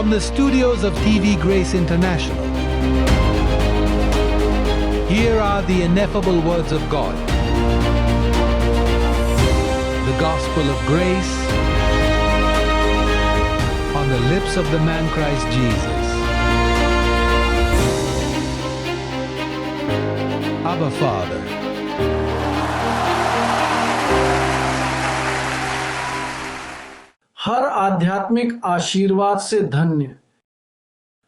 From the studios of TV Grace International, here are the ineffable words of God. The gospel of grace on the lips of the man Christ Jesus. Abba Father. हर आध्यात्मिक आशीर्वाद से धन्य।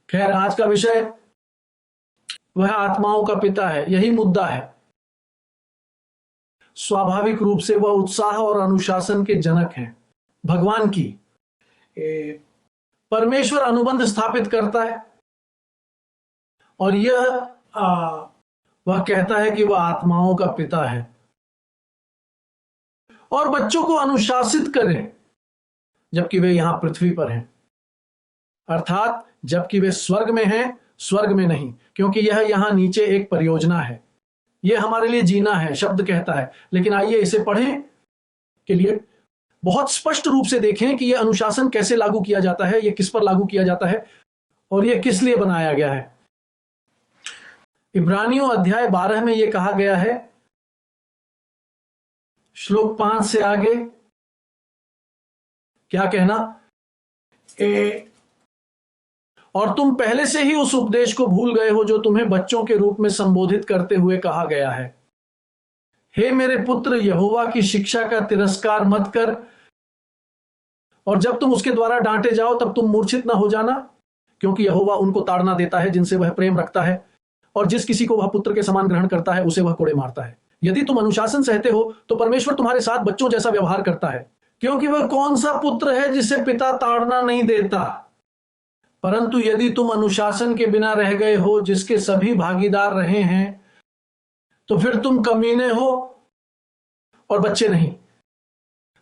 खैर, आज का विषय वह आत्माओं का पिता है, यही मुद्दा है। स्वाभाविक रूप से वह उत्साह और अनुशासन के जनक हैं। भगवान की परमेश्वर अनुबंध स्थापित करता है और वह कहता है कि वह आत्माओं का पिता है और बच्चों को अनुशासित करें जबकि वे यहां पृथ्वी पर हैं, अर्थात जबकि वे स्वर्ग में हैं, स्वर्ग में नहीं, क्योंकि यह यहां नीचे एक परियोजना है। यह हमारे लिए जीना है, शब्द कहता है। लेकिन आइए इसे पढ़ें के लिए बहुत स्पष्ट रूप से देखें कि यह अनुशासन कैसे लागू किया जाता है, यह किस पर लागू किया जाता है और यह किस लिए बनाया गया है। इब्रानियों अध्याय 12 में यह कहा गया है, श्लोक 5 से आगे क्या कहना, और तुम पहले से ही उस उपदेश को भूल गए हो जो तुम्हें बच्चों के रूप में संबोधित करते हुए कहा गया है। हे मेरे पुत्र, यहोवा की शिक्षा का तिरस्कार मत कर, और जब तुम उसके द्वारा डांटे जाओ तब तुम मूर्छित न हो जाना, क्योंकि यहोवा उनको ताड़ना देता है जिनसे वह प्रेम रखता है, और जिस किसी को वह पुत्र के समान ग्रहण करता है उसे वह कोड़े मारता है। यदि तुम अनुशासन सहते हो तो परमेश्वर तुम्हारे साथ बच्चों जैसा व्यवहार करता है, क्योंकि वह कौन सा पुत्र है जिसे पिता ताड़ना नहीं देता। परंतु यदि तुम अनुशासन के बिना रह गए हो जिसके सभी भागीदार रहे हैं, तो फिर तुम कमीने हो और बच्चे नहीं।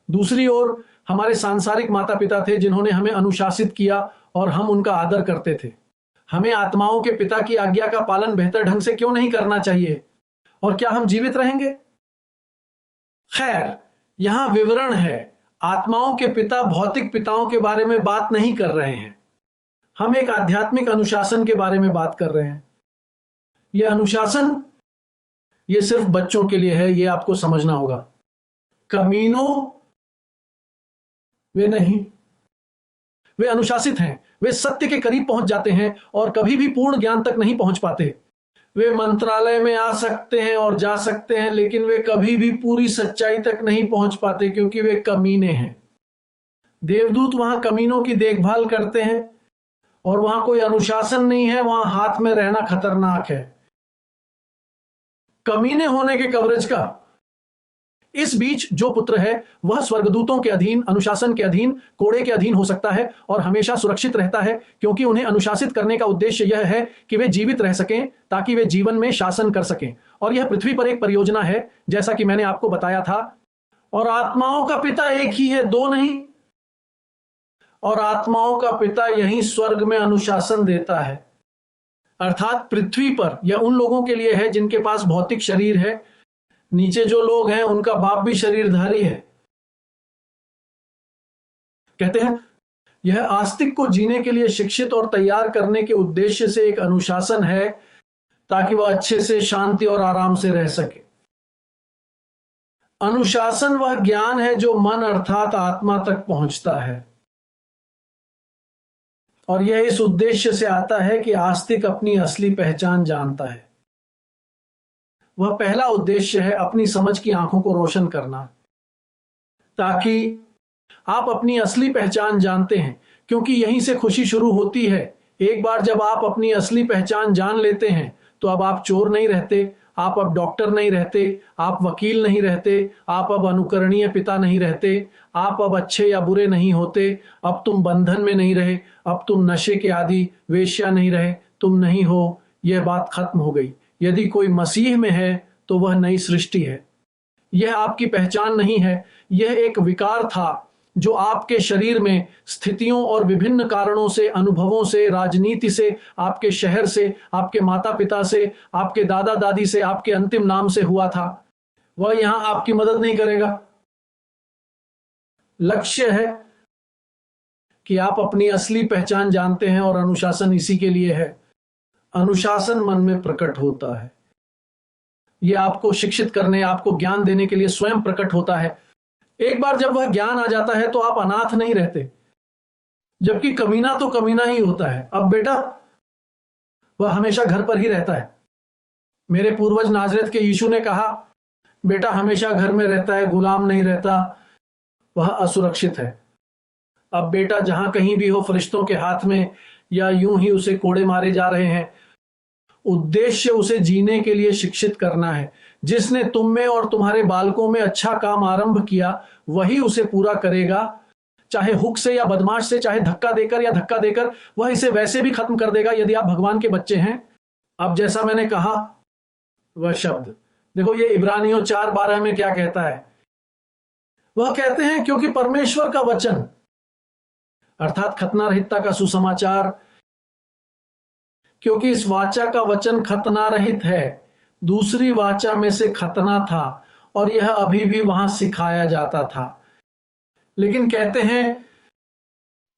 दूसरी ओर हमारे सांसारिक माता पिता थे जिन्होंने हमें अनुशासित किया और हम उनका आदर करते थे। हमें आत्माओं के पिता की आज्ञा का पालन बेहतर ढंग से क्यों नहीं करना चाहिए, और क्या हम जीवित रहेंगे? खैर, यहां विवरण है। आत्माओं के पिता भौतिक पिताओं के बारे में बात नहीं कर रहे हैं। हम एक आध्यात्मिक अनुशासन के बारे में बात कर रहे हैं। यह अनुशासन यह सिर्फ बच्चों के लिए है, यह आपको समझना होगा। कमीनों वे नहीं, वे अनुशासित हैं। वे सत्य के करीब पहुंच जाते हैं और कभी भी पूर्ण ज्ञान तक नहीं पहुंच पाते। वे मंत्रालय में आ सकते हैं और जा सकते हैं, लेकिन वे कभी भी पूरी सच्चाई तक नहीं पहुंच पाते, क्योंकि वे कमीने हैं। देवदूत वहां कमीनों की देखभाल करते हैं और वहां कोई अनुशासन नहीं है, वहां हाथ में रहना खतरनाक है। कमीने होने के कवरेज का इस बीच जो पुत्र है वह स्वर्गदूतों के अधीन, अनुशासन के अधीन, कोड़े के अधीन हो सकता है और हमेशा सुरक्षित रहता है, क्योंकि उन्हें अनुशासित करने का उद्देश्य यह है कि वे जीवित रह सकें ताकि वे जीवन में शासन कर सकें। और यह पृथ्वी पर एक परियोजना है, जैसा कि मैंने आपको बताया था। और आत्माओं का पिता एक ही है, दो नहीं। और आत्माओं का पिता यही स्वर्ग में अनुशासन देता है, अर्थात पृथ्वी पर। यह उन लोगों के लिए है जिनके पास भौतिक शरीर है। नीचे जो लोग हैं उनका बाप भी शरीरधारी है। कहते हैं यह आस्तिक को जीने के लिए शिक्षित और तैयार करने के उद्देश्य से एक अनुशासन है, ताकि वह अच्छे से, शांति और आराम से रह सके। अनुशासन वह ज्ञान है जो मन अर्थात आत्मा तक पहुंचता है, और यह इस उद्देश्य से आता है कि आस्तिक अपनी असली पहचान जानता है। वह पहला उद्देश्य है अपनी समझ की आंखों को रोशन करना, ताकि आप अपनी असली पहचान जानते हैं, क्योंकि यहीं से खुशी शुरू होती है। एक बार जब आप अपनी असली पहचान जान लेते हैं तो अब आप चोर नहीं रहते, आप अब डॉक्टर नहीं रहते, आप वकील नहीं रहते, आप अब अनुकरणीय पिता नहीं रहते, आप अब अच्छे या बुरे नहीं होते, अब तुम बंधन में नहीं रहे, अब तुम नशे के आदि, वेश्या नहीं रहे, तुम नहीं हो। यह बात खत्म हो गई। यदि कोई मसीह में है तो वह नई सृष्टि है। यह आपकी पहचान नहीं है, यह एक विकार था जो आपके शरीर में स्थितियों और विभिन्न कारणों से, अनुभवों से, राजनीति से, आपके शहर से, आपके माता पिता से, आपके दादा दादी से, आपके अंतिम नाम से हुआ था। वह यहां आपकी मदद नहीं करेगा। लक्ष्य है कि आप अपनी असली पहचान जानते हैं और अनुशासन इसी के लिए है। अनुशासन मन में प्रकट होता है। यह आपको शिक्षित करने, आपको ज्ञान देने के लिए स्वयं प्रकट होता है। एक बार जब वह ज्ञान आ जाता है तो आप अनाथ नहीं रहते, जबकि कमीना तो कमीना ही होता है। अब बेटा वह हमेशा घर पर ही रहता है। मेरे पूर्वज नाजरेत के यीशु ने कहा, बेटा हमेशा घर में रहता है, गुलाम नहीं रहता, वह असुरक्षित है। अब बेटा जहां कहीं भी हो, फरिश्तों के हाथ में या यूं ही उसे कोड़े मारे जा रहे हैं। उद्देश्य उसे जीने के लिए शिक्षित करना है। जिसने तुम में और तुम्हारे बालकों में अच्छा काम आरंभ किया वही उसे पूरा करेगा, चाहे हुक से या बदमाश से, चाहे धक्का देकर या धक्का देकर, वह इसे वैसे भी खत्म कर देगा यदि आप भगवान के बच्चे हैं। अब जैसा मैंने कहा वह शब्द देखो, ये इब्रानियों 4:12 में क्या कहता है। वह कहते हैं क्योंकि परमेश्वर का वचन अर्थात खतना रहितता का सुसमाचार, क्योंकि इस वाचा का वचन खतना रहित है, दूसरी वाचा में से खतना था और यह अभी भी वहां सिखाया जाता था। लेकिन कहते हैं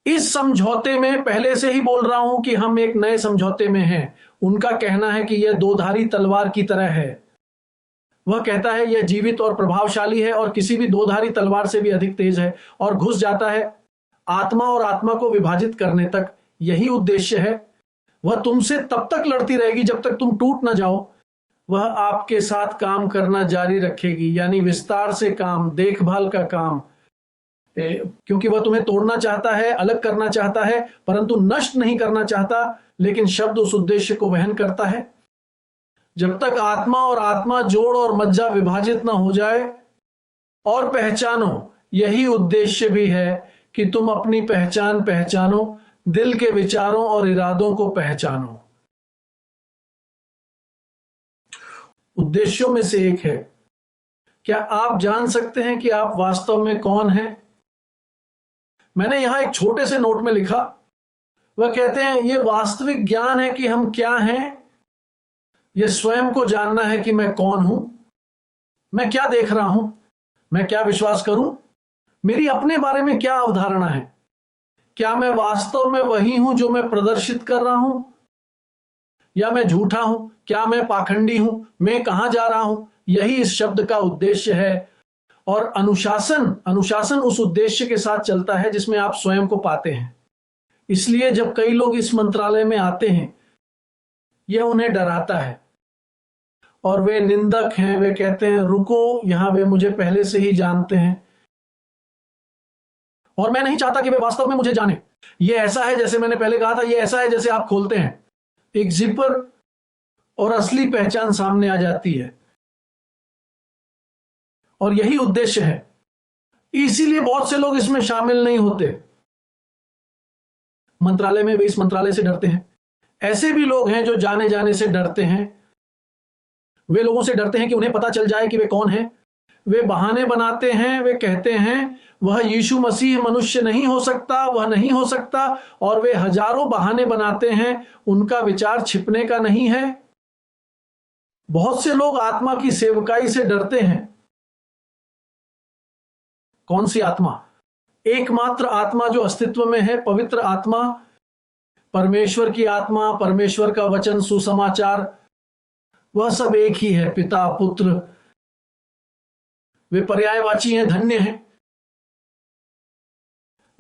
इस समझौते में, पहले से ही बोल रहा हूं कि हम एक नए समझौते में हैं। उनका कहना है कि यह दोधारी तलवार की तरह है। वह कहता है यह जीवित और प्रभावशाली है और किसी भी दोधारी तलवार से भी अधिक तेज है और घुस जाता है आत्मा और आत्मा को विभाजित करने तक। यही उद्देश्य है। वह तुमसे तब तक लड़ती रहेगी जब तक तुम टूट ना जाओ। वह आपके साथ काम करना जारी रखेगी, यानी विस्तार से काम, देखभाल का काम, क्योंकि वह तुम्हें तोड़ना चाहता है, अलग करना चाहता है, परंतु नष्ट नहीं करना चाहता। लेकिन शब्द उस उद्देश्य को वहन करता है। जब तक आत्मा और आत्मा, जोड़ और मज्जा विभाजित ना हो जाए। और पहचानो, यही उद्देश्य भी है कि तुम अपनी पहचान पहचानो, दिल के विचारों और इरादों को पहचानो। उद्देश्यों में से एक है, क्या आप जान सकते हैं कि आप वास्तव में कौन हैं? मैंने यहां एक छोटे से नोट में लिखा, वह कहते हैं यह वास्तविक ज्ञान है कि हम क्या हैं। यह स्वयं को जानना है कि मैं कौन हूं, मैं क्या देख रहा हूं, मैं क्या विश्वास करूं, मेरी अपने बारे में क्या अवधारणा है, क्या मैं वास्तव में वही हूं जो मैं प्रदर्शित कर रहा हूं, या मैं झूठा हूं, क्या मैं पाखंडी हूं, मैं कहां जा रहा हूं। यही इस शब्द का उद्देश्य है। और अनुशासन उस उद्देश्य के साथ चलता है जिसमें आप स्वयं को पाते हैं। इसलिए जब कई लोग इस मंत्रालय में आते हैं, यह उन्हें डराता है और वे निंदक हैं। वे कहते हैं रुको, यहां वे मुझे पहले से ही जानते हैं और मैं नहीं चाहता कि वे वास्तव में मुझे जाने। यह ऐसा है, जैसे मैंने पहले कहा था, यह ऐसा है जैसे आप खोलते हैं एक जिपर और असली पहचान सामने आ जाती है। और यही उद्देश्य है। इसीलिए बहुत से लोग इसमें शामिल नहीं होते। मंत्रालय में वे इस मंत्रालय से डरते हैं। ऐसे भी लोग हैं जो जाने जाने से डरते हैं। वे लोगों से डरते हैं कि उन्हें पता चल जाए कि वे कौन हैं। वे बहाने बनाते हैं। वे कहते हैं वह यीशु मसीह मनुष्य नहीं हो सकता, वह नहीं हो सकता, और वे हजारों बहाने बनाते हैं। उनका विचार छिपने का नहीं है। बहुत से लोग आत्मा की सेवकाई से डरते हैं। कौन सी आत्मा? एकमात्र आत्मा जो अस्तित्व में है, पवित्र आत्मा, परमेश्वर की आत्मा, परमेश्वर का वचन, सुसमाचार, वह सब एक ही है, पिता पुत्र। वे पर्यायवाची हैं, धन्य हैं।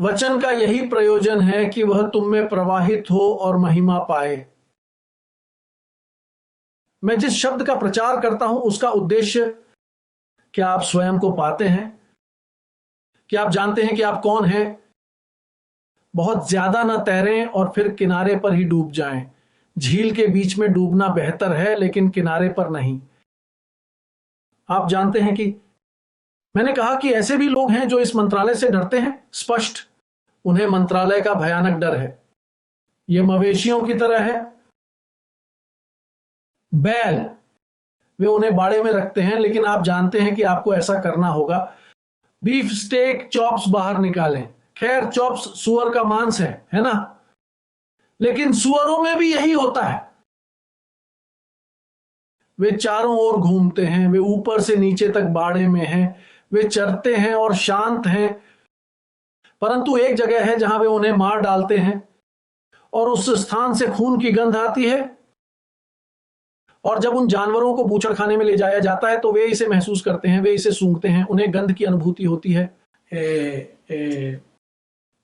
वचन का यही प्रयोजन है कि वह तुम में प्रवाहित हो और महिमा पाए। मैं जिस शब्द का प्रचार करता हूं उसका उद्देश्य, क्या आप स्वयं को पाते हैं? क्या आप जानते हैं कि आप कौन हैं? बहुत ज्यादा ना तैरें और फिर किनारे पर ही डूब जाएं। झील के बीच में डूबना बेहतर है, लेकिन किनारे पर नहीं। आप जानते हैं कि मैंने कहा कि ऐसे भी लोग हैं जो इस मंत्रालय से डरते हैं। स्पष्ट, उन्हें मंत्रालय का भयानक डर है। यह मवेशियों की तरह है। बैल, वे उन्हें बाड़े में रखते हैं, लेकिन आप जानते हैं कि आपको ऐसा करना होगा। बीफ स्टेक, चॉप्स बाहर निकालें। खैर, चॉप्स सुअर का मांस है ना? लेकिन सुअरों में भी यही होता है। वे चारों ओर घूमते हैं। वे ऊपर से नीचे तक बाड़े में हैं। वे चरते हैं और शांत हैं। परंतु एक जगह है जहां वे उन्हें मार डालते हैं और उस स्थान से खून की गंध आती है। और जब उन जानवरों को बूचड़खाने में ले जाया जाता है तो वे इसे महसूस करते हैं, वे इसे सूंघते हैं, उन्हें गंध की अनुभूति होती है।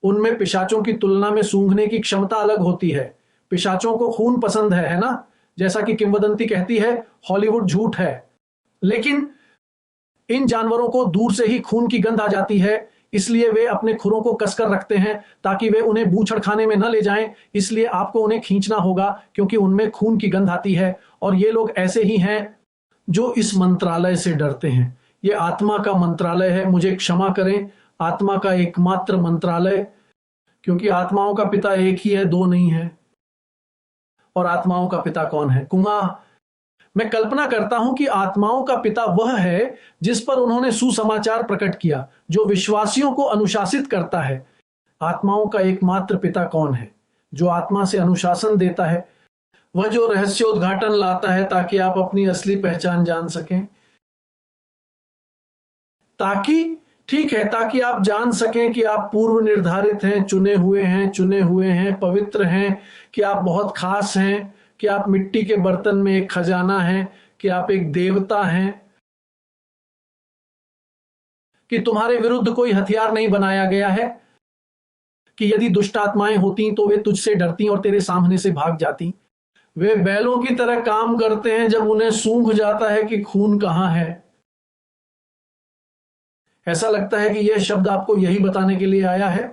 उनमें पिशाचों की तुलना में सूंघने की क्षमता अलग होती है। पिशाचों को खून पसंद है ना? जैसा कि किंवदंती कहती है, हॉलीवुड झूठ है। लेकिन इन जानवरों को दूर से ही खून की गंध आ जाती है, इसलिए वे अपने खुरों को कसकर रखते हैं ताकि वे उन्हें बूचड़खाने में न ले जाएं। इसलिए आपको उन्हें खींचना होगा क्योंकि उनमें खून की गंध आती है। और ये लोग ऐसे ही हैं जो इस मंत्रालय से डरते हैं। ये आत्मा का मंत्रालय है, मुझे क्षमा करें, आत्मा का एकमात्र मंत्रालय, क्योंकि आत्माओं का पिता एक ही है, दो नहीं है। और आत्माओं का पिता कौन है? कुआं। मैं कल्पना करता हूं कि आत्माओं का पिता वह है जिस पर उन्होंने सुसमाचार प्रकट किया, जो विश्वासियों को अनुशासित करता है। आत्माओं का एकमात्र पिता कौन है? जो आत्मा से अनुशासन देता है, वह जो रहस्योद्घाटन लाता है ताकि आप अपनी असली पहचान जान सकें। ताकि आप जान सकें कि आप पूर्व निर्धारित हैं, चुने हुए हैं, पवित्र हैं, कि आप बहुत खास हैं, कि आप मिट्टी के बर्तन में एक खजाना हैं, कि आप एक देवता हैं, कि तुम्हारे विरुद्ध कोई हथियार नहीं बनाया गया है, कि यदि दुष्ट आत्माएं होती तो वे तुझसे डरती और तेरे सामने से भाग जाती। वे बैलों की तरह काम करते हैं जब उन्हें सूंघ जाता है कि खून कहां है। ऐसा लगता है कि यह शब्द आपको यही बताने के लिए आया है।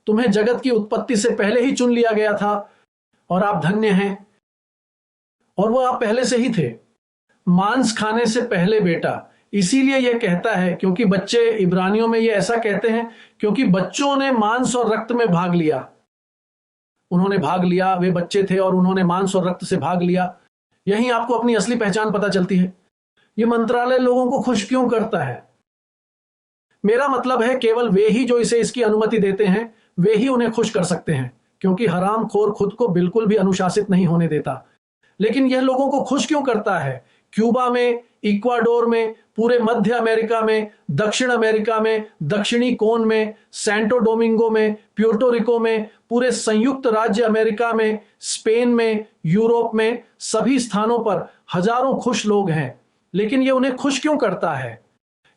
तुम्हें जगत की उत्पत्ति से पहले ही चुन लिया गया था और आप धन्य हैं। और वो आप पहले से ही थे, मांस खाने से पहले बेटा। इसीलिए यह कहता है, क्योंकि बच्चे, इब्रानियों में ये ऐसा कहते हैं, क्योंकि बच्चों ने मांस और रक्त में भाग लिया। उन्होंने भाग लिया, वे बच्चे थे और उन्होंने मांस और रक्त से भाग लिया। यहीं आपको अपनी असली पहचान पता चलती है। यह मंत्रालय लोगों को खुश क्यों करता है? मेरा मतलब है, केवल वे ही जो इसे इसकी अनुमति देते हैं, वे ही उन्हें खुश कर सकते हैं, क्योंकि हरामखोर खुद को बिल्कुल भी अनुशासित नहीं होने देता। लेकिन यह लोगों को खुश क्यों करता है? क्यूबा में, इक्वाडोर में, पूरे मध्य अमेरिका में, दक्षिण अमेरिका में, दक्षिणी कोन में, सैंटो डोमिंगो में, प्यूर्टो रिको में, पूरे संयुक्त राज्य अमेरिका में, स्पेन में, यूरोप में, सभी स्थानों पर हजारों खुश लोग हैं। लेकिन यह उन्हें खुश क्यों करता है?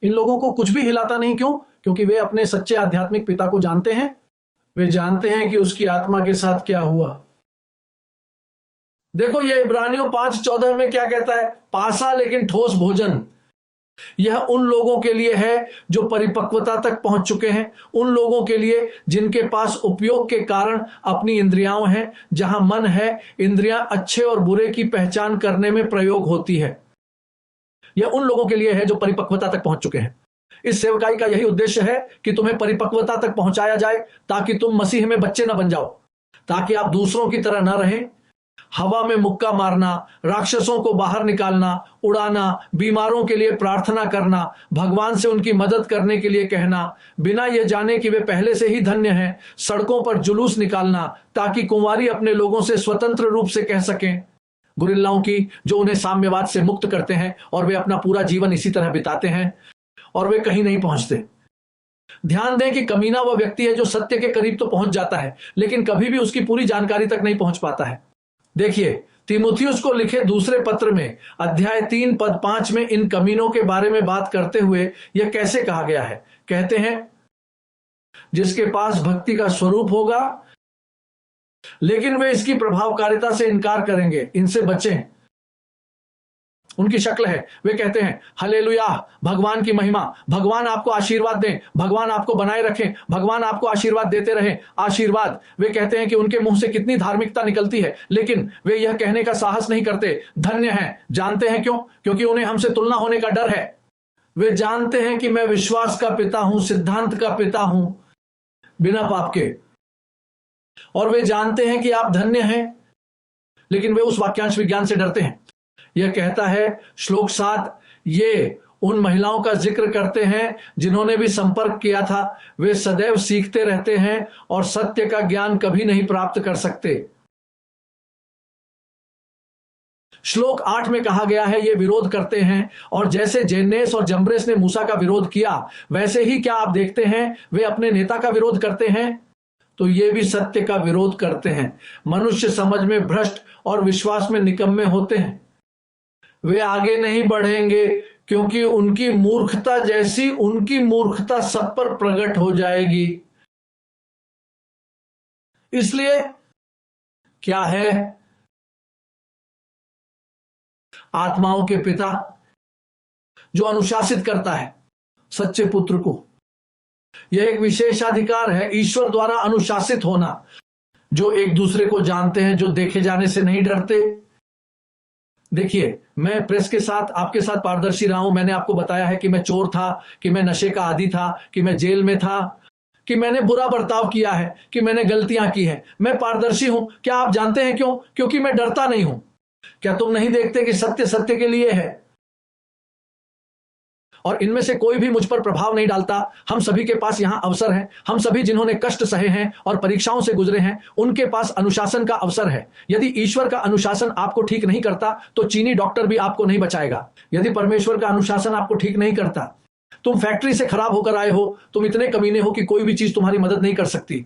इन लोगों को कुछ भी हिलाता नहीं। क्यों? क्योंकि वे अपने सच्चे आध्यात्मिक पिता को जानते हैं। वे जानते हैं कि उसकी आत्मा के साथ क्या हुआ। देखो, यह इब्रानियों 5:14 में क्या कहता है? पासा लेकिन ठोस भोजन। यह उन लोगों के लिए है जो परिपक्वता तक पहुंच चुके हैं, उन लोगों के लिए जिनके पास उपयोग के कारण अपनी इंद्रियां हैं। जहां मन है, इंद्रियां अच्छे और बुरे की पहचान करने में प्रयोग होती है। यह उन लोगों के लिए है जो परिपक्वता तक पहुंच चुके हैं। इस सेवकाई का यही उद्देश्य है कि तुम्हें परिपक्वता तक पहुंचाया जाए, ताकि तुम मसीह में बच्चे न बन जाओ, ताकि आप दूसरों की तरह न रहें। हवा में मुक्का मारना, राक्षसों को बाहर निकालना, उड़ाना, बीमारों के लिए प्रार्थना करना, भगवान से उनकी मदद करने के लिए कहना, बिना यह जाने कि वे पहले से ही धन्य हैं, सड़कों पर जुलूस निकालना, ताकि कुंवारी अपने लोगों से स्वतंत्र रूप से कह सकें, गुरिल्लाओं की, जो उन्हें साम्यवाद से मुक्त करते हैं, और वे अपना पूरा जीवन इसी तरह बिताते हैं और वे कहीं नहीं पहुंचते। ध्यान दें कि कमीना वह व्यक्ति है जो सत्य के करीब तो पहुंच जाता है, लेकिन कभी भी उसकी पूरी जानकारी तक नहीं पहुंच पाता है। देखिए, तीमुथियुस को लिखे दूसरे पत्र में अध्याय 3 पद 5 में इन कमीनों के बारे में बात करते हुए यह कैसे कहा गया है? कहते हैं, जिसके पास भक्ति का स्वरूप होगा, लेकिन वे इसकी प्रभावकारिता से इनकार करेंगे, इनसे बचें। उनकी शक्ल है, वे कहते हैं, हालेलुया, भगवान की महिमा, भगवान आपको आशीर्वाद दें, भगवान आपको बनाए रखें, भगवान आपको आशीर्वाद देते रहें, आशीर्वाद। वे कहते हैं कि उनके मुंह से कितनी धार्मिकता निकलती है, लेकिन वे यह कहने का साहस नहीं करते, धन्य हैं। जानते हैं क्यों? क्योंकि उन्हें हमसे तुलना होने का डर है। वे जानते हैं कि मैं विश्वास का पिता हूं, सिद्धांत का पिता हूं, बिना पाप के। और वे जानते हैं कि आप धन्य हैं, लेकिन वे उस वाक्यांश विज्ञान से डरते हैं। यह कहता है, श्लोक 7, ये उन महिलाओं का जिक्र करते हैं जिन्होंने भी संपर्क किया था। वे सदैव सीखते रहते हैं और सत्य का ज्ञान कभी नहीं प्राप्त कर सकते। श्लोक 8 में कहा गया है ये विरोध करते हैं, और जैसे जेन्नेस और जम्ब्रेस ने मूसा का विरोध किया, वैसे ही क्या आप देखते हैं वे अपने नेता का विरोध करते हैं? तो ये भी सत्य का विरोध करते हैं। मनुष्य समझ में भ्रष्ट और विश्वास में निकम्मे होते हैं। वे आगे नहीं बढ़ेंगे क्योंकि उनकी मूर्खता जैसी उनकी मूर्खता सब पर प्रकट हो जाएगी। इसलिए क्या है? आत्माओं के पिता जो अनुशासित करता है सच्चे पुत्र को, यह एक विशेषाधिकार है, ईश्वर द्वारा अनुशासित होना, जो एक दूसरे को जानते हैं, जो देखे जाने से नहीं डरते। देखिए, मैं प्रेस के साथ आपके साथ पारदर्शी रहा हूं। मैंने आपको बताया है कि मैं चोर था, कि मैं नशे का आदी था, कि मैं जेल में था, कि मैंने बुरा बर्ताव किया है, कि मैंने गलतियां की हैं। मैं पारदर्शी हूं। क्या आप जानते हैं क्यों? क्योंकि मैं डरता नहीं हूं। क्या तुम नहीं देखते कि सत्य सत्य के लिए है और इनमें से कोई भी मुझ पर प्रभाव नहीं डालता? हम सभी के पास यहां अवसर है। हम सभी जिन्होंने कष्ट सहे हैं और परीक्षाओं से गुजरे हैं, उनके पास अनुशासन का अवसर है। यदि ईश्वर का अनुशासन आपको ठीक नहीं करता तो चीनी डॉक्टर भी आपको नहीं बचाएगा। यदि परमेश्वर का अनुशासन आपको ठीक नहीं करता, तुम फैक्ट्री से खराब होकर आए हो, तुम इतने कमीने हो कि कोई भी चीज तुम्हारी मदद नहीं कर सकती।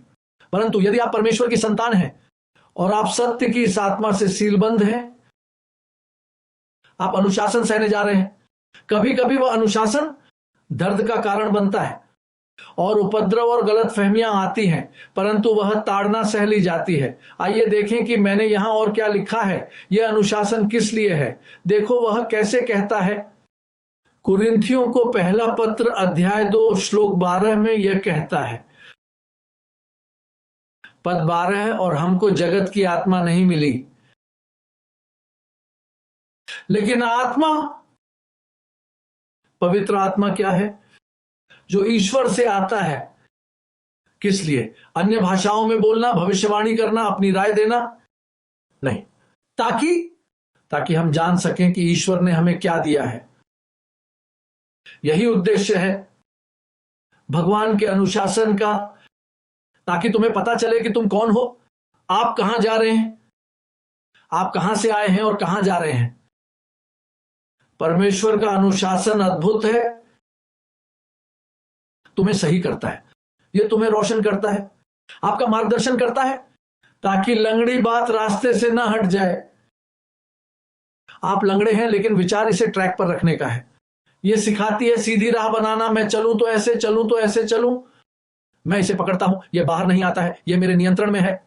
परंतु यदि आप परमेश्वर की संतान हैं और आप सत्य की इस आत्मा से सीलबंद हैं, आप अनुशासन सहने जा रहे हैं। कभी कभी वह अनुशासन दर्द का कारण बनता है और उपद्रव और गलत फहमियां आती हैं, परंतु वह ताड़ना सह ली जाती है। आइए देखें कि मैंने यहां और क्या लिखा है। यह अनुशासन किस लिए है? देखो वह कैसे कहता है। कुरिन्थियों को पहला पत्र अध्याय 2 श्लोक 12 में यह कहता है, पद 12, और हमको जगत की आत्मा नहीं मिली लेकिन आत्मा, पवित्र आत्मा क्या है? जो ईश्वर से आता है। किस लिए? अन्य भाषाओं में बोलना, भविष्यवाणी करना, अपनी राय देना? नहीं, ताकि हम जान सकें कि ईश्वर ने हमें क्या दिया है। यही उद्देश्य है भगवान के अनुशासन का, ताकि तुम्हें पता चले कि तुम कौन हो, आप कहां जा रहे हैं, आप कहां से आए हैं और कहां जा रहे हैं। परमेश्वर का अनुशासन अद्भुत है। तुम्हें सही करता है, यह तुम्हें रोशन करता है, आपका मार्गदर्शन करता है, ताकि लंगड़ी बात रास्ते से ना हट जाए। आप लंगड़े हैं लेकिन विचार इसे ट्रैक पर रखने का है। यह सिखाती है सीधी राह बनाना। मैं चलूं तो ऐसे चलूं तो ऐसे चलूं, मैं इसे पकड़ता हूं, यह बाहर नहीं आता है, यह मेरे नियंत्रण में है।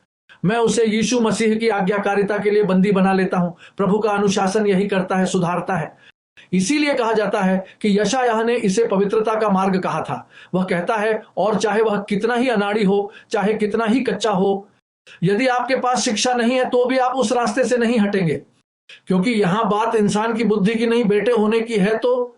मैं उसे यीशु मसीह की आज्ञाकारिता के लिए बंदी बना लेता हूं। प्रभु का अनुशासन यही करता है, सुधारता है। इसीलिए कहा जाता है कि यशायाह ने इसे पवित्रता का मार्ग कहा था। वह कहता है, और चाहे वह कितना ही अनाड़ी हो, चाहे कितना ही कच्चा हो, यदि आपके पास शिक्षा नहीं है तो भी आप उस रास्ते से नहीं हटेंगे, क्योंकि यहां बात इंसान की बुद्धि की नहीं, बेटे होने की है। तो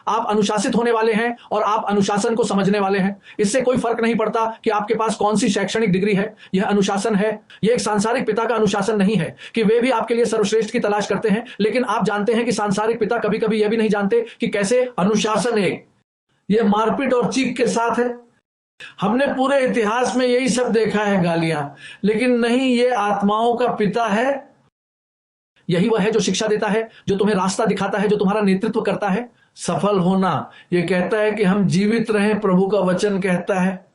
आप अनुशासित होने वाले हैं और आप अनुशासन को समझने वाले हैं। इससे कोई फर्क नहीं पड़ता कि आपके पास कौन सी शैक्षणिक डिग्री है, यह अनुशासन है। यह एक सांसारिक पिता का अनुशासन नहीं है कि वे भी आपके लिए सर्वश्रेष्ठ की तलाश करते हैं, लेकिन आप जानते हैं कि सांसारिक पिता कभी कभी यह भी नहीं जानते कि कैसे अनुशासन है। यह मारपीट और चीख के साथ है। हमने पूरे इतिहास में यही सब देखा है, गालियां। लेकिन नहीं, यह आत्माओं का पिता है। यही वह है जो शिक्षा देता है, जो तुम्हें रास्ता दिखाता है, जो तुम्हारा नेतृत्व करता है। सफल होना यह कहता है कि हम जीवित रहें। प्रभु का वचन कहता है,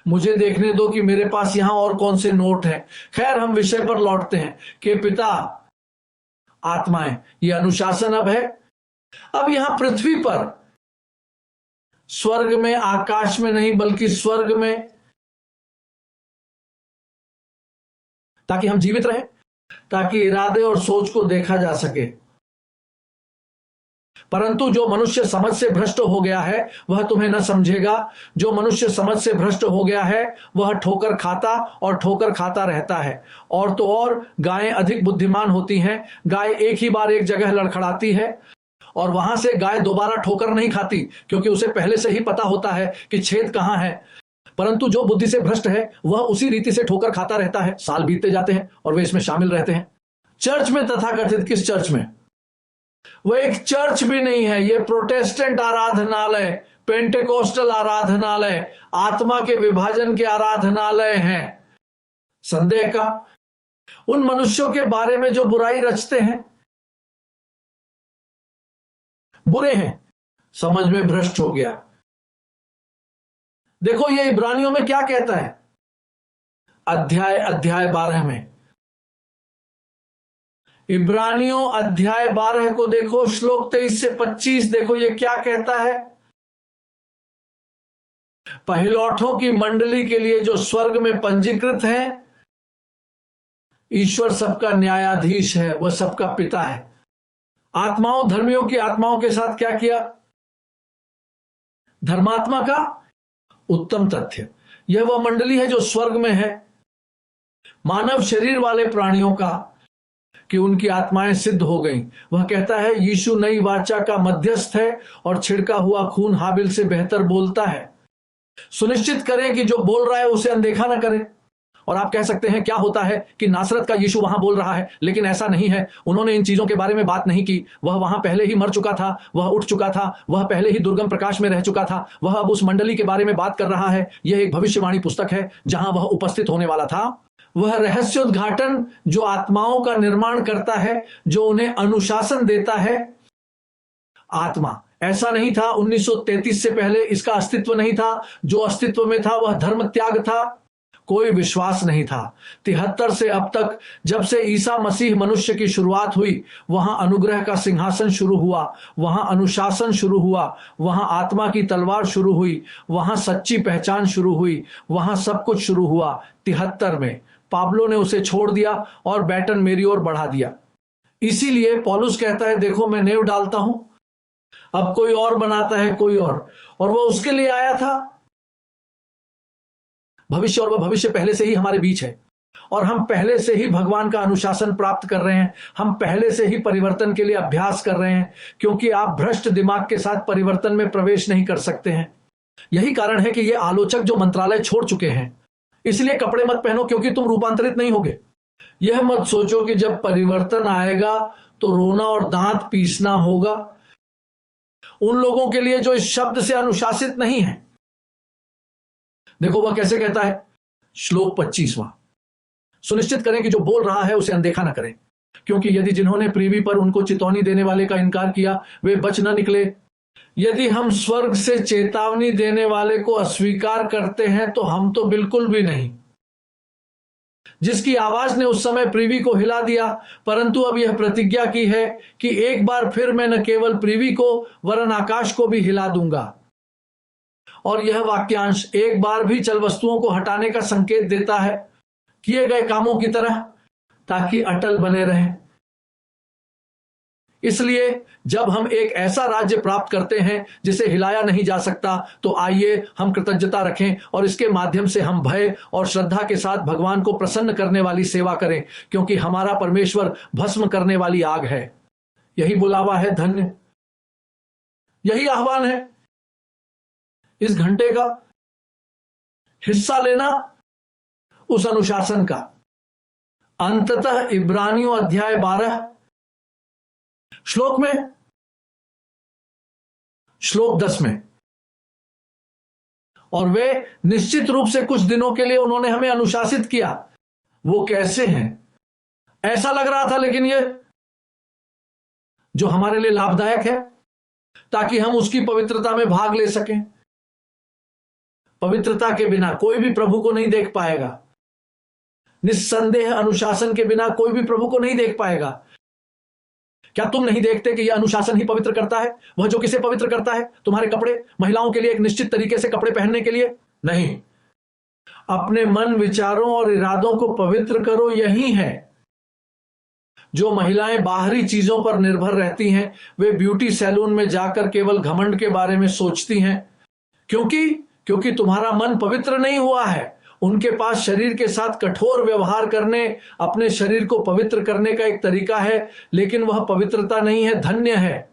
मुझे देखने दो कि मेरे पास यहां और कौन से नोट हैं। खैर, हम विषय पर लौटते हैं कि पिता, आत्माएं, यह अनुशासन अब है। अब यहां पृथ्वी पर, स्वर्ग में, आकाश में नहीं बल्कि स्वर्ग में, ताकि हम जीवित रहें, ताकि इरादे और सोच को देखा जा सके। परंतु जो मनुष्य समझ से भ्रष्ट हो गया है वह तुम्हें न समझेगा। जो मनुष्य समझ से भ्रष्ट हो गया है वह ठोकर खाता और ठोकर खाता रहता है। और तो और गायें अधिक बुद्धिमान होती हैं। गाय एक ही बार एक जगह लड़खड़ाती है और वहां से गाय दोबारा ठोकर नहीं खाती, क्योंकि उसे पहले से ही पता होता है कि छेद कहां है। परंतु जो बुद्धि से भ्रष्ट है वह उसी रीति से ठोकर खाता रहता है। साल बीतते जाते हैं और वे इसमें शामिल रहते हैं। चर्च में, तथाकथित किस चर्च में? वह एक चर्च भी नहीं है। यह प्रोटेस्टेंट आराधनालय, पेंटेकोस्टल आराधनालय, आत्मा के विभाजन के आराधनालय हैं, संदेह का। उन मनुष्यों के बारे में जो बुराई रचते हैं, बुरे हैं, समझ में भ्रष्ट हो गया। देखो ये इब्रानियों में क्या कहता है, अध्याय 12 में, इब्रानियों अध्याय 12 को देखो, श्लोक 23 से 25 देखो ये क्या कहता है। पहिलौठों की मंडली के लिए जो स्वर्ग में पंजीकृत है, ईश्वर सबका न्यायाधीश है, वह सबका पिता है। आत्माओं, धर्मियों की आत्माओं के साथ क्या किया? धर्मात्मा का उत्तम तथ्य। यह वह मंडली है जो स्वर्ग में है, मानव शरीर वाले प्राणियों का, कि उनकी आत्माएं सिद्ध हो गईं। वह कहता है यीशु नई वाचा का मध्यस्थ है और छिड़का हुआ खून हाबिल से बेहतर बोलता है। सुनिश्चित करें कि जो बोल रहा है उसे अनदेखा ना करें। और आप कह सकते हैं क्या होता है कि नासरत का यीशु वहां बोल रहा है, लेकिन ऐसा नहीं है। उन्होंने इन चीजों के बारे में बात नहीं की। वह वहां पहले ही मर चुका था, वह उठ चुका था, वह पहले ही दुर्गम प्रकाश में रह चुका था। वह अब उस मंडली के बारे में बात कर रहा है। यह एक भविष्यवाणी पुस्तक है जहां वह उपस्थित होने वाला था। वह रहस्योद्घाटन जो आत्माओं का निर्माण करता है, जो उन्हें अनुशासन देता है, आत्मा। ऐसा नहीं था 1933 से पहले इसका अस्तित्व नहीं था। जो अस्तित्व में था वह धर्म त्याग था, कोई विश्वास नहीं था। 73 से अब तक, जब से ईसा मसीह मनुष्य की शुरुआत हुई, वहां अनुग्रह का सिंहासन शुरू हुआ, वहां अनुशासन शुरू हुआ, वहां आत्मा की तलवार शुरू हुई, वहां सच्ची पहचान शुरू हुई, वहां सब कुछ शुरू हुआ। 73 में पाब्लो ने उसे छोड़ दिया और बैटन मेरी ओर बढ़ा दिया। इसीलिए पौलुस कहता है देखो मैं नेव डालता हूं, अब कोई और बनाता है, कोई और वह उसके लिए आया था भविष्य, और वह भविष्य पहले से ही हमारे बीच है। और हम पहले से ही भगवान का अनुशासन प्राप्त कर रहे हैं। हम पहले से ही परिवर्तन के लिए अभ्यास कर रहे हैं, क्योंकि आप भ्रष्ट दिमाग के साथ परिवर्तन में प्रवेश नहीं कर सकते हैं। यही कारण है कि ये आलोचक जो मंत्रालय छोड़ चुके हैं, इसलिए कपड़े मत पहनो क्योंकि तुम रूपांतरित नहीं होगे। यह मत सोचो कि जब परिवर्तन आएगा तो रोना और दांत पीसना होगा। उन लोगों के लिए जो इस शब्द से अनुशासित नहीं है। देखो वह कैसे कहता है, श्लोक 25वां, सुनिश्चित करें कि जो बोल रहा है उसे अनदेखा न करें, क्योंकि यदि जिन्होंने पृथ्वी पर उनको चेतावनी देने वाले का इनकार किया वे बच न निकले। यदि हम स्वर्ग से चेतावनी देने वाले को अस्वीकार करते हैं तो हम तो बिल्कुल भी नहीं। जिसकी आवाज ने उस समय पृथ्वी को हिला दिया, परंतु अब यह प्रतिज्ञा की है कि एक बार फिर मैं न केवल पृथ्वी को वरन आकाश को भी हिला दूंगा। और यह वाक्यांश एक बार भी चल वस्तुओं को हटाने का संकेत देता है, किए गए कामों की तरह, ताकि अटल बने रहें। इसलिए जब हम एक ऐसा राज्य प्राप्त करते हैं जिसे हिलाया नहीं जा सकता, तो आइए हम कृतज्ञता रखें और इसके माध्यम से हम भय और श्रद्धा के साथ भगवान को प्रसन्न करने वाली सेवा करें, क्योंकि हमारा परमेश्वर भस्म करने वाली आग है। यही बुलावा है, धन्य, यही आह्वान है इस घंटे का, हिस्सा लेना उस अनुशासन का। अंततः इब्रानियों अध्याय 12 श्लोक 10 में, और वे निश्चित रूप से कुछ दिनों के लिए उन्होंने हमें अनुशासित किया। वो कैसे हैं? ऐसा लग रहा था, लेकिन ये जो हमारे लिए लाभदायक है, ताकि हम उसकी पवित्रता में भाग ले सकें। पवित्रता के बिना कोई भी प्रभु को नहीं देख पाएगा। निस्संदेह अनुशासन के बिना कोई भी प्रभु को नहीं देख पाएगा। क्या तुम नहीं देखते कि यह अनुशासन ही पवित्र करता है? वह जो किसे पवित्र करता है, तुम्हारे कपड़े, महिलाओं के लिए एक निश्चित तरीके से कपड़े पहनने के लिए नहीं, अपने मन, विचारों और इरादों को पवित्र करो, यही है। जो महिलाएं बाहरी चीजों पर निर्भर रहती हैं, वे ब्यूटी सैलून में जाकर केवल घमंड के बारे में सोचती हैं, क्योंकि तुम्हारा मन पवित्र नहीं हुआ है। उनके पास शरीर के साथ कठोर व्यवहार करने, अपने शरीर को पवित्र करने का एक तरीका है, लेकिन वह पवित्रता नहीं है, धन्य है।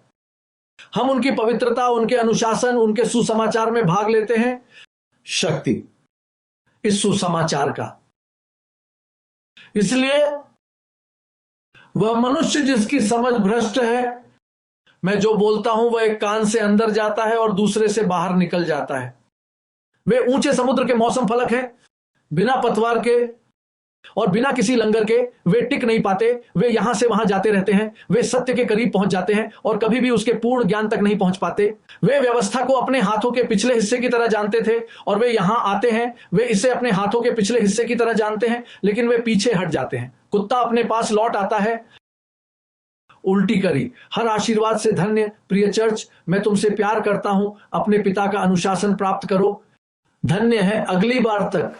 हम उनकी पवित्रता, उनके अनुशासन, उनके सुसमाचार में भाग लेते हैं। शक्ति इस सुसमाचार का। इसलिए वह मनुष्य जिसकी समझ भ्रष्ट है, मैं जो बोलता हूं वह एक कान से अंदर जाता है और दूसरे से बाहर निकल जाता है। वे ऊंचे समुद्र के मौसम फलक हैं, बिना पतवार के, और बिना किसी लंगर के वे टिक नहीं पाते। वे यहां से वहां जाते रहते हैं। वे सत्य के करीब पहुंच जाते हैं और कभी भी उसके पूर्ण ज्ञान तक नहीं पहुंच पाते। वे व्यवस्था को अपने हाथों के पिछले हिस्से की तरह जानते थे और वे यहां आते हैं। वे इसे अपने हाथों के पिछले हिस्से की तरह जानते हैं, लेकिन वे पीछे हट जाते हैं। कुत्ता अपने पास लौट आता है उल्टी करी। हर आशीर्वाद से धन्य प्रिय चर्च, मैं तुमसे प्यार करता हूं। अपने पिता का अनुशासन प्राप्त करो। धन्य है। अगली बार तक